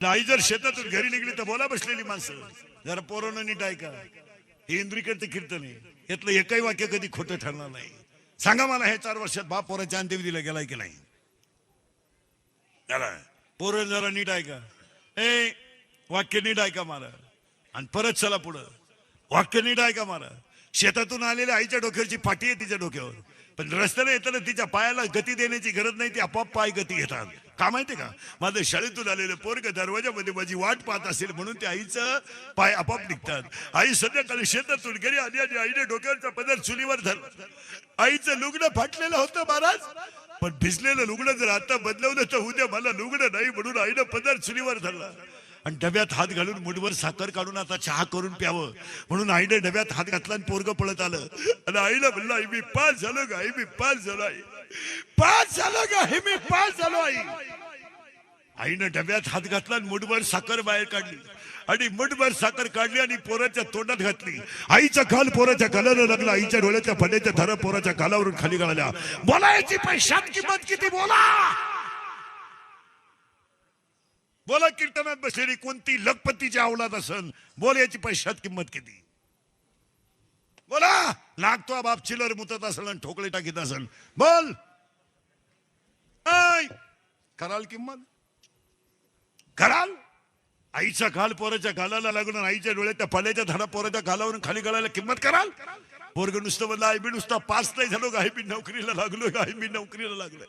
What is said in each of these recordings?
आई जर शेतातून घरी निघली तर बोला बसलेली माणसं जरा पोरांनो नीट ऐका. हे इंद्रिकडचं कीर्तन आहे, यातलं एकही वाक्य कधी खोटं ठरणार नाही. सांगा मला, हे 4 वर्षात बाप पोराच्या अंत्यविधीला गेलाय की नाही? जरा पोरं जरा नीट ऐका. ए वाक्य नीट ऐका मला, आणि परत चला पुढं. वाक्य नीट ऐका मला. शेतातून आलेल्या आईच्या डोक्यावरची पाठी आहे तिच्या डोक्यावर, पण रस्त्याने येताना तिच्या पायाला गती देण्याची गरज नाही, ती आपोआप पाय गती घेतात. का माहितीये का? माझं शाळेतून आलेलं पोरग दरवाजामध्ये माझी वाट पाहत असेल म्हणून ते आईचं पाय आपोआप निघतात. आई संध्याकाळी शेतातून घरी आली आणि आईने डोक्यावरचा पदर चुलीवर धरला. आईचं लुगडं फाटलेलं होतं महाराज, पण भिजलेलं लुगडं जर आता बदलवलं तर उद्या मला लुगडं नाही म्हणून आईनं पदर चुलीवर धरला. आणि डब्यात हात घालून मुठभर साखर काढून आता चहा करून प्यावं म्हणून आईने डब्यात हात घातला आणि पोरग पळत आलं. आणि आईला म्हणलं, आई मी पास झालो का? आई मी पास झालो. आई पास झालो का? हे मी पास झालो. आई आईनं डब्यात हात घातला आणि मुठभर साखर बाहेर काढली आणि मुठभर साखर काढली आणि पोराच्या तोंडात घातली. आईचा काल पोराच्या गालाला लागला. आईच्या डोळ्याच्या फड्याच्या धारा पोराच्या गालावरून खाली गळाल्या. बोलायची पैशात किंमत किती? बोला बोला. कीर्तनात बसलेली कोणती लखपतीची अवलाद असन, बोल याची पैशात किंमत किती? बोला. लागतो बाप चिलर मुतत असेल आणि ठोकळे टाकीत असेल, बोल. कराल किंमत? कराल? आईचा गाल पोराच्या गालाला लागून आईच्या डोळ्याच्या पाल्याच्या धारा पोराच्या गालावरून खाली गळायला किंमत कराल? पोरग नुसतं म्हणलं, आई मी नुसता पास नाही झालो का? आई मी नोकरीला लागलो का? आई मी नोकरीला लागलोय.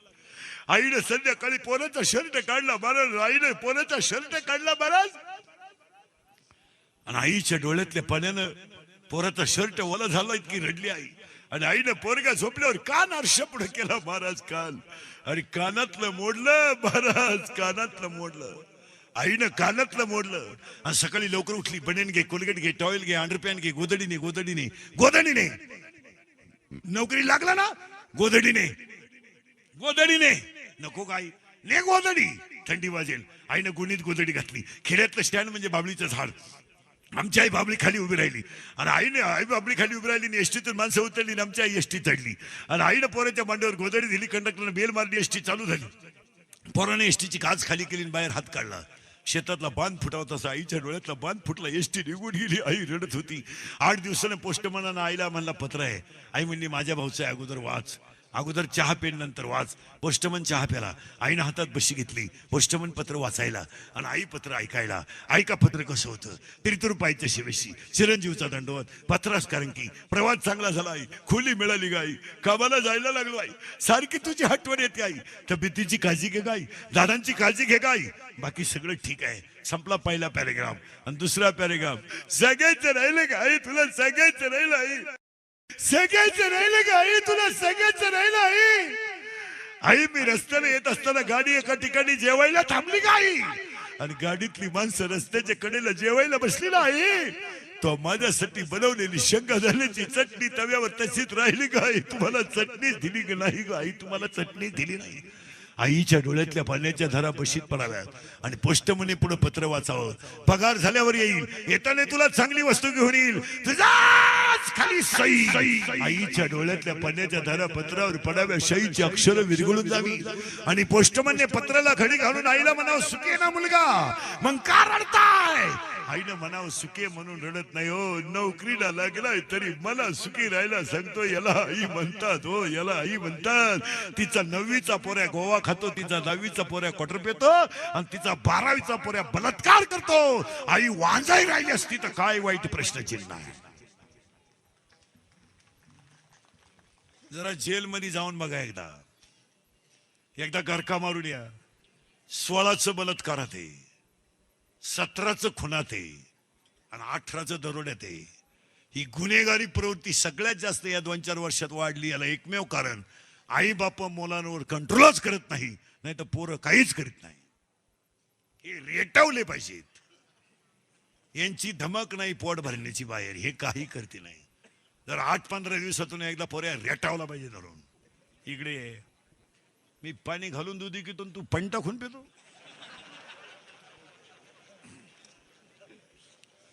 आईने संध्याकाळी पोराचा शर्ट काढला महाराज. आईने पोराचा शर्ट काढला महाराज, आणि आईच्या डोळ्यातल्या पाण्यानं पोराचा शर्ट ओला झाला. इतकी रडली आई. आणि आईनं पोरगा झोपल्यावर कान आरशा पुढे केला महाराज, कान. आणि कानातलं मोडलं महाराज, कानातलं मोडलं. आईनं कानातलं मोडलं. आणि सकाळी लवकर उठली. बनेन घे, कोलगेट घे, टॉवेल घे, अंडरपॅन घे. गोदडीने गोदडीने गोदडीने नोकरी लागला ना, गोदडीने गोदडीने. नको काय ने गोदडी, थंडी वाजेल. आईनं गुणीत गोदडी घातली. खेड्यातलं स्टँड म्हणजे बाबळीचं झाड. आमची आई बाबळी खाली उभी राहिली आणि आई बाबळी खाली उभी राहिली. एसटीतून माणसं उतरली आणि आमची आई एसटी चढली. आणि आईनं पोराच्या मांडीवर गोदडी दिली. कंडक्टरनं बेल मारली. एसटी चालू झाली. पोराने एसटीची काच खाली केली आणि बाहेर हात काढला. शेतातला बांध फुटावत असा आईच्या डोळ्यातला बांध फुटला. एसटी निघून गेली. आई रडत होती. 8 दिवसानं पोस्टमनानं आईला म्हणला, पत्र आहे. आई म्हणली, माझ्या भाऊचं आहे, अगोदर वाच. अगोदर चहा पेन, नंतर वाच. पोस्टमन चहा प्याला. आईनं हातात बशी घेतली. पोस्टमन पत्र वाचायला आणि आई पत्र ऐकायला. ऐका पत्र कसं होतं. त्रितुरपाईच्या शिवेशी चिरंजीवचा दंडवत. पत्रास कारण की प्रवास चांगला झाला. आई खोली मिळाली गाई. कामाला जायला लागलो. आई सारखी तुझी आठवण येते. आई तब्येतीची काळजी घे गाई, दादांची काळजी घे गाई. बाकी सगळं ठीक आहे. संपला पहिला पॅरेग्राफ. आणि दुसरा पॅरेग्राफ, सगळ्याचं राहिलं का आई? तुला सगळ्याचं राहिलं आई? सगळ्याचं राहिलं का आई? तुला सगळ्याचं राहिलं आई? आई मी रस्त्याने येत असताना गाडी एका ठिकाणी जेवायला थांबली का आई? आणि गाडीतली माणसं रस्त्याच्या कडेला जेवायला बसली ना आई. तो माझ्यासाठी बनवलेली शेंगा झाल्याची चटणी तव्यावर तशीच राहिली का आई? तुम्हाला चटणी दिली की नाही का आई? तुम्हाला चटणी दिली नाही. आईच्या डोळ्यातल्या पाण्याच्या धारा बशीत पडाव्यात. आणि पोस्टमने पुढे पत्र वाचावं. पगार झाल्यावर येईल. येताना तुला चांगली वस्तू घेऊन येईल. तुझाच खाली सई. आईच्या डोळ्यातल्या पाण्याच्या धारा पत्रावर पडाव्या. सईची अक्षरं विरघळून जावी. आणि पोस्टमनने पत्राला घडी घालून आईला म्हणावं, सुखे ना मुलगा, मग का रडताय? आईनं म्हणावं, सुखे म्हणून रडत नाही हो, नोकरीला लागलाय तरी मला सुखी राहायला सांगतो. याला आई म्हणतात हो, याला आई म्हणतात. तिचा 9वीचा पोऱ्या गोवा खातो, तिचा 10वीचा पोऱ्या क्वार्टर पेतो, आणि तिचा 12वीचा पोऱ्या बलात्कार करतो. आई वांजाई राहिली असती तर काय वाईट प्रश्नचिन्ह आहे. जरा जेलमध्ये जाऊन बघा. एकदा गरका मारून या. 16चं बलात्कारात आहे, 17चं खुनात आहे, आणि 18चं दरोड्यात आहे. ही गुन्हेगारी प्रवृत्ती सगळ्यात जास्त या 2-4 वर्षात वाढली. याला एकमेव कारण, आई बाप मुलांवर कंट्रोलच करत नाही, नाही तर पोरं काहीच करीत नाही. हे रेटावले पाहिजेत. यांची धमक नाही पोट भरण्याची बाहेर, हे काही करते नाही. जर 8-15 दिवसातून एकदा पोऱ्या रेटावला पाहिजे धरून. इकडे मी पाणी घालून दूध की तू पण टाकून पितो.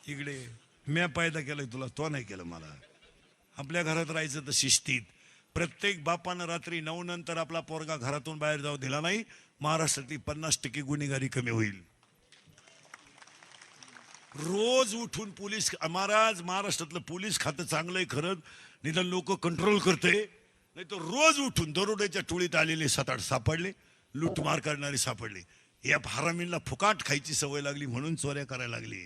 इकडे म्या पायदा केलाय तुला, तो नाही केलं मला. आपल्या घरात राहायचं तर शिस्तीत. प्रत्येक बापानं रात्री 9 नंतर आपला पोरगा घरातून बाहेर जाऊ दिला नाही, महाराष्ट्रातली 50% गुन्हेगारी कमी होईल. रोज उठून पोलीस महाराज, महाराष्ट्रातलं पोलीस खातं चांगलंय खरंच, निदान लोक कंट्रोल करते. नाही तर रोज उठून दरोड्याच्या टोळीत आलेले 7-8 सापडले, लूटमार करणारे सापडले. या हरामींना फुकाट खायची सवय लागली म्हणून चोऱ्या करायला लागली.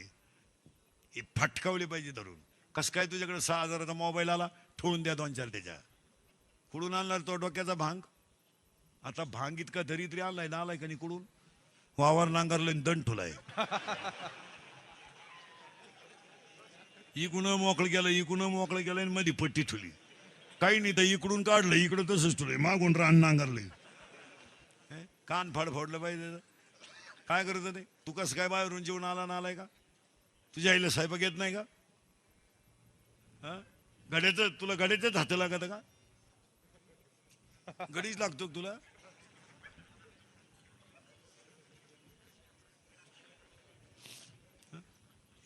हे फटकावले पाहिजे धरून. कस काय तुझ्याकडे 6,000चा मोबाईल आला, ठेवून द्या 2-4 त्याच्या. कुठून आणणार तो डोक्याचा भांग? आता भांग इतका दरिद्री आणलाय ना, आलाय का नाही कुठून? वावर नांगरलं दंड ठुलाय. इकडून मोकळं गेलं, इकडून मोकळं गेलं, मध्ये पट्टी ठुली. काही नाही तर इकडून काढलं, इकडं तसंच ठुलंय, मागून रान नांगरलंय. कान फाड फोडलं पाहिजे. काय करत ते? तू कसं काय बाहेरून जेवण आलाय का? तुझ्या आईला स्वयंपाक येत नाही का? गड्याचं तुला गड्याच्याच हात लागत का? गडीच लागतो तुला?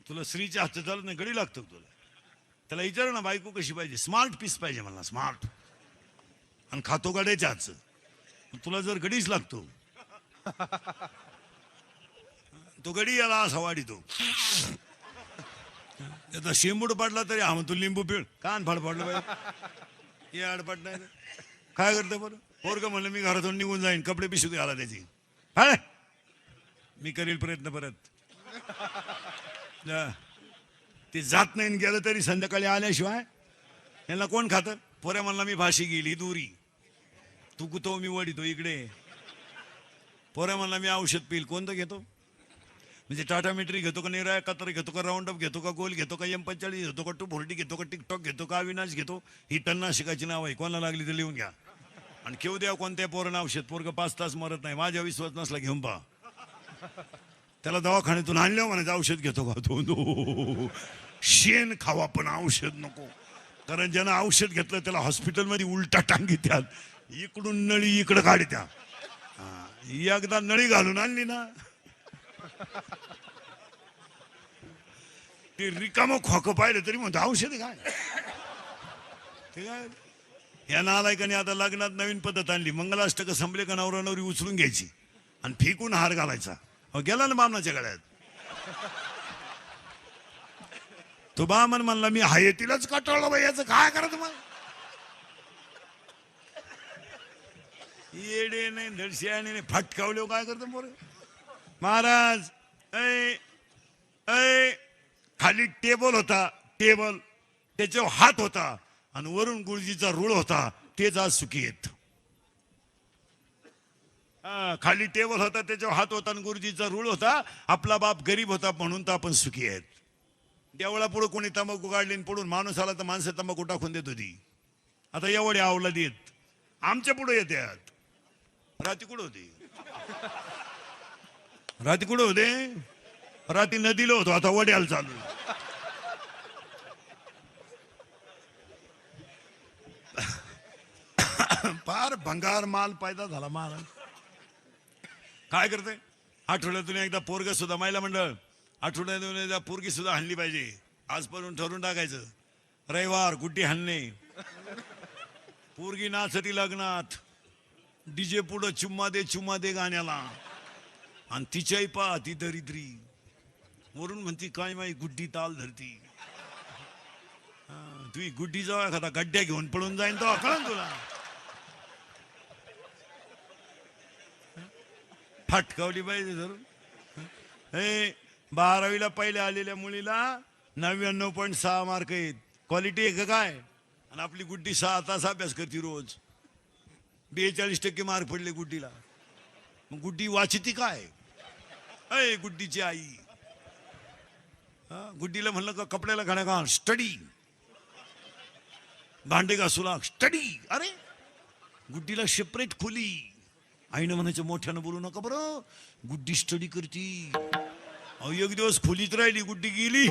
तुला स्त्रीच्या हात चालत नाही, गडी लागतो तुला? त्याला विचार ना, बायको कशी पाहिजे? स्मार्ट पीस पाहिजे मला, स्मार्ट. आणि खातो गड्याच्या हातचं. तुला जर गडीच लागतो, तो गडी याला असा वाढीतो. त्याचा शेंबूड पडला तरी हा म्हणतो लिंबू पिळ. कान फाड पडलं पाहिजे. हे आडपट नाही. काय करतं बरं? पोरग म्हणलं मी घरातून निघून जाईन, कपडे पिशवी घाला त्याची. हाय मी करील प्रयत्न परत. ते जात नाही गेलं तरी संध्याकाळी आल्याशिवाय यांना कोण खातं? पोऱ्या म्हणला मी भाशी गेली दुरी, तू कुतो मी वडितो इकडे. पोऱ्या म्हणला मी औषध पिल, कोणतं घेतो? म्हणजे टाटा मेट्री घेतो का, निराय कतर घेतो का, राऊंड अप घेतो का, गोल घेतो का, M45 घेतो का, 240 घेतो का, टिकटॉक घेतो का, अविनाश घेतो? ही तन्नाशिकाची नाव आहे. कोणाला लागली तर लिहून घ्या. आणि केव द्या कोणत्या पोरानं औषध. पोरग 5 तास मरत नाही. माझ्या विश्वास नसला घेऊन पहा. त्याला दवाखान्यातून आणल्यावर म्हणायचं औषध घेतो का? तो शेण खावा पण औषध नको. कारण ज्यानं औषध घेतलं त्याला हॉस्पिटलमध्ये उलटा टांगी त्यात, इकडून नळी इकडं काढत्या. एकदा नळी घालून आणली ना, ते रिकामं खोकं पाहिलं तरी म्हणतो औषध काय. ते काय या नालायकाने आता लग्नात नवीन पद्धत आणली. मंगलाष्टक संपले का नवरा नवरी उचलून घ्यायची आणि फेकून हार घालायचा. गेला ना बामणाच्या गळ्यात. तो बामण म्हणला मी हाय तिलाच कटाळलं बाई, याचं काय करायचं मला? येडे नाही धडशी आणि फटकावले काय करतो पोर. महाराज खाली टेबल होता, टेबल त्याच्यावर हात होता आणि वरून गुरुजीचा रूळ होता. तेच आज सुखी येत. खाली टेबल होता, त्याच्यावर हात होता आणि गुरुजीचा रूळ होता. आपला बाप गरीब होता म्हणून तर आपण सुखी आहेत. देवळा पुढे कोणी तंबाखू काढली पडून माणूस आला तर माणसं तंबाखू टाकून देत होती. आता एवढे आवला देत आमच्या पुढे येतात. राती कुठं होती? राती कुठं होते? राती नदीला होतो, आता वड्याला चालू. फार भंगार माल पैदा झाला महाराज. काय करते? आठवड्यातून एकदा पोरग सुद्धा, महिला मंडळ आठवड्यातून एकदा पोरगी सुद्धा हाणली पाहिजे. आजपासून ठरवून टाकायचं, रविवार गुड्डी हाणणे. पोरगी नाचती लग्नात, डीजे पुढं चुम्मा दे गाण्याला. आणि तिच्याही पा ती दरिद्री वरून म्हणती काय माही गुड्डी ताल धरती. तुझी गुड्डी जाऊ एखादा गड्ड्या घेऊन पळून जाईन तो कळन तुला. फटकावली पाहिजे धरून. 12वीला पहिले आलेल्या मुलीला 99.6 मार्क आहेत. क्वालिटी आहे का काय? आणि आपली गुड्डी 6 तास अभ्यास करते रोज. 42% मार्क पडले गुड्डीला. मग गुड्डी वाचिती काय? गुड्डीची आई. गुड्डीला म्हणलं का कपड्याला घाण्या का स्टडी, भांडे घासू लाग स्टडी. अरे गुड्डीला सेपरेट खोली. आईनं म्हणायचं मोठ्यानं बोलू नका बरं, गुड्डी स्टडी करती. एक दिवस खोलीत राहिली, गुड्डी गेली.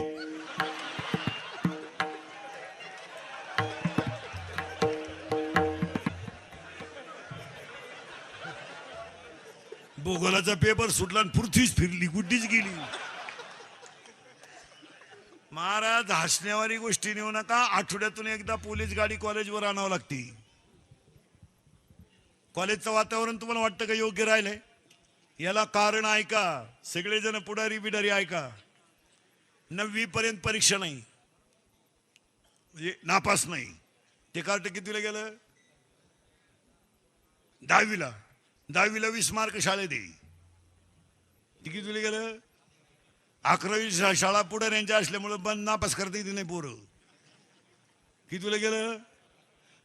भूगोलाचा पेपर सुटला आणि पृथ्वीच फिरली, गुड्डीच गेली. महाराज हसण्यावारी गोष्टी नेऊ नका. आठवड्यातून एकदा पोलीस गाडी कॉलेजवर आणावं लागते. कॉलेजचं वातावरण तुम्हाला वाटतं का योग्य राहिलंय? याला कारण ऐका, सगळेजण पुढारी बिडारी ऐका. 9वी पर्यंत परीक्षा नाही, म्हणजे नापास नाही. ते कार्ट कितीला गेलं? 10वीला. 10वीला 20 मार्क शाळेत येईल. ते कितीला गेलं? 11वी शाळा पुढे यांच्या असल्यामुळे बंद नापास करता येते नाही पोरं. कितीला गेलं?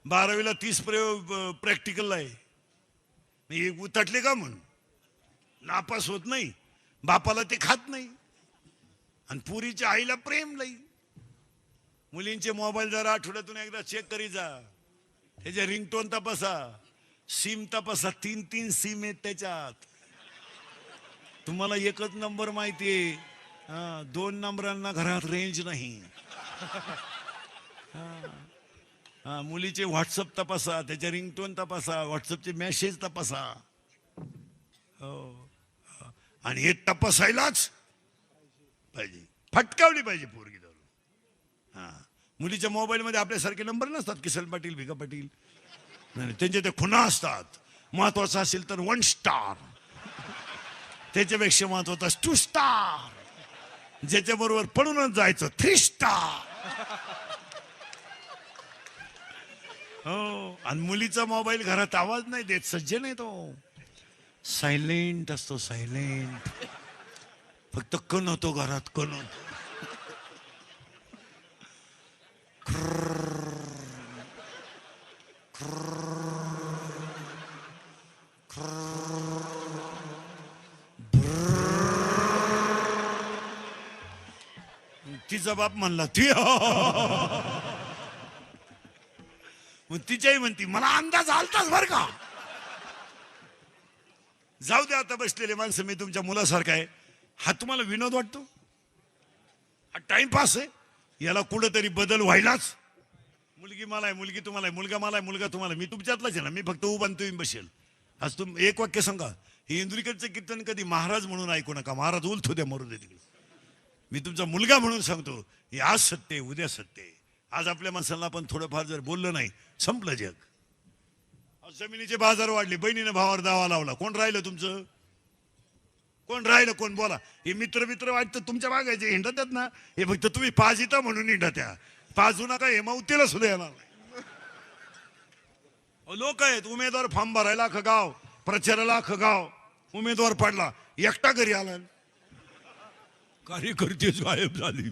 12वीला 30 प्रयोग प्रॅक्टिकल आहे. उतटले का म्हणून नापास होत नाही. बापाला ते खात नाही आणि पुरीच्या आईला प्रेम नाही. मुलींचे मोबाईल जरा आठवड्यातून एकदा चेक करी जा. त्याचे रिंगटोन तपासा, सिम तपासा. 3 सिम आहेत त्याच्यात. तुम्हाला एकच नंबर माहितीये, 2 नंबरांना घरात रेंज नाही. मुलीचे व्हॉट्सअप तपासा, त्याच्या रिंगटोन तपासा, व्हॉट्सअपचे मेसेज तपासा. हो, आणि हे तपासायलाच पाहिजे, फटकावली पाहिजे पोरगी धरून. मुलीच्या मोबाईल मध्ये आपल्यासारखे नंबर नसतात, किसन पाटील, भिका पाटील. नाही, त्यांचे ते खुणा असतात. महत्वाचं असेल तर 1 स्टार, त्याच्यापेक्षा महत्वाचा 2 स्टार, ज्याच्या बरोबर पडूनच जायचं 3 स्टार. हो, आणि मुलीचा मोबाईल घरात आवाज नाही देत, सज्जन आहे तो. सायलेंट असतो, सायलेंट. फक्त कण होतो घरात, कण होतो. तिचा बाप म्हणला ती तिच्याही म्हणती मला अंदाज आलताच बर का. जाऊ दे आता बसलेले माणसं, मी तुमच्या मुलासारखा आहे. हा तुम्हाला विनोद वाटतो? हा टाइमपास आहे? याला कुठंतरी बदल व्हायलाच. मुलगी मला आहे, मुलगी तुम्हाला आहे, मुलगा मला आहे, मुलगा तुम्हाला. मी तुमच्यातलाच आहे ना, मी फक्त उभा तुम्ही बसेल. आज तुम्ही एक वाक्य सांगा, हे इंदुरीकडचं कीर्तन कधी महाराज म्हणून ऐकू नका. महाराज उलथू द्या, मरू दे तिकडे. मी तुमचा मुलगा म्हणून सांगतो, हे आज सत्य आहे, उद्या सत्य आहे. आज आपल्या माणसांना आपण थोडंफार जर बोललं नाही, संपलं जग. जमिनीचे बाजार वाढले, बहिणीने भावावर दावा लावला, कोण राहिलं तुमचं? कोण राहिलं? कोण बोला. हे मित्र मित्र वाटतं तुमच्या मागायचे हिंडत आहेत ना, हे फक्त तुम्ही पाजिता म्हणून हिंडत त्या. पाजू नका, हे मौतीला सुद्धा येणार नाही. लोक आहेत, उमेदवार फॉर्म भरायला अख्खं गाव, प्रचाराला अख्खं गाव. उमेदवार पडला, एकटा घरी आला, कार्यकर्तेच गायब झाली.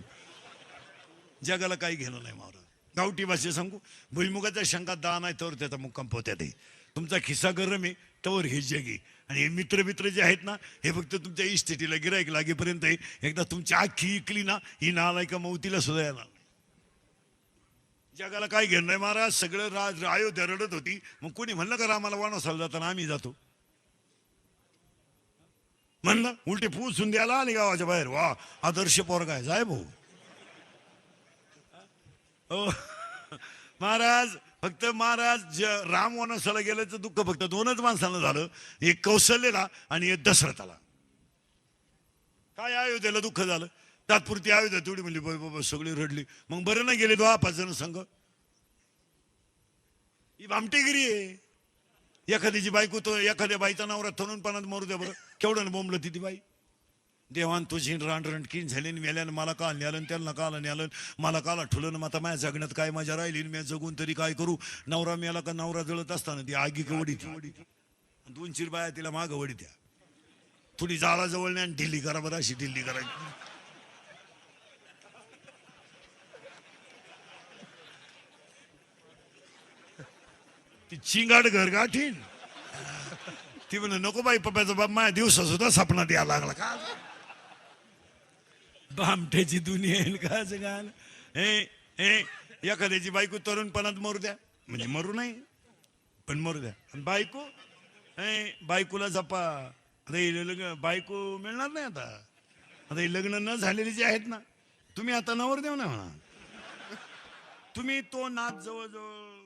जगाला काही घेणं नाही महाराज. गावठी भाषे सांगू, भुईमुगाच्या शंकात दान आहे तर त्याचा मुक्काम पोत्यात आहे. तुमचा खिस्सा गरम आहे तर हे जगी. आणि हे मित्र मित्र जे आहेत ना, हे फक्त तुमच्या इस्टेटीला गिरायक लागेपर्यंत आहे. एकदा तुमची आखी इकली ना, ही नालायका मौतीला सुद्धा येणार. जगाला काय घेणं नाही महाराज. सगळं अयोध्या रडत होती, मग कोणी म्हणलं का रामाला वनवासाला जाताना आम्ही जातो? म्हणलं उलटे फुसून द्यायला आले गावाच्या बाहेर. वा, आदर्श पोरगा आहे, जाय भाऊ. महाराज फक्त महाराज राम वनवासाला गेल्याचं दुःख फक्त 2च माणसांना झालं, एक कौशल्याला आणि एक दशरथाला. काय अयोध्येला दुःख झालं, तात्पुरती अयोध्या तेवढी म्हणली बाबा, सगळी रडली. मग बरं नाही गेले 2-5 जण संघ. ही भामटेगिरी आहे. एखाद्याची बायको, तो एखाद्या बाईचा नवरा तरुणपणात मरू द्या बरं, केवढं बोंबलं ती बाई. देवान तुझी रानरणकीन झाली, मेल्यानं मला काल न्यालं, त्यांना काल न्यालं, मला काला ठुलं. मग आता माझ्या जगण्यात काय मजा राहिली, मी जगून तरी काय करू. नवरा मेला का नवरा जळत असताना ती आगी वडी, 2-4 बाया तिला मागं वडी द्या. थोडी जाळा जवळ नाही, ढिल्ली करा बरं, अशी ढिल्ली करायची. ती चिंगाड घर गाठीन. ती म्हणे नको बाई, पप्पाचा बाप माझ्या दिवसा सुद्धा सपनात यायला लागला. का भामट्याची दुनिया आहे का जगाल. एखाद्याची बायको तरुणपणात मरू द्या, म्हणजे मरू नाही पण मरू द्या. आणि बायको, बायकोला जपा. आता बायको मिळणार नाही. आता हे लग्न न झालेले जे आहेत ना, तुम्ही आता नवर देऊ ना म्हणा. तुम्ही तो नाच जवळजवळ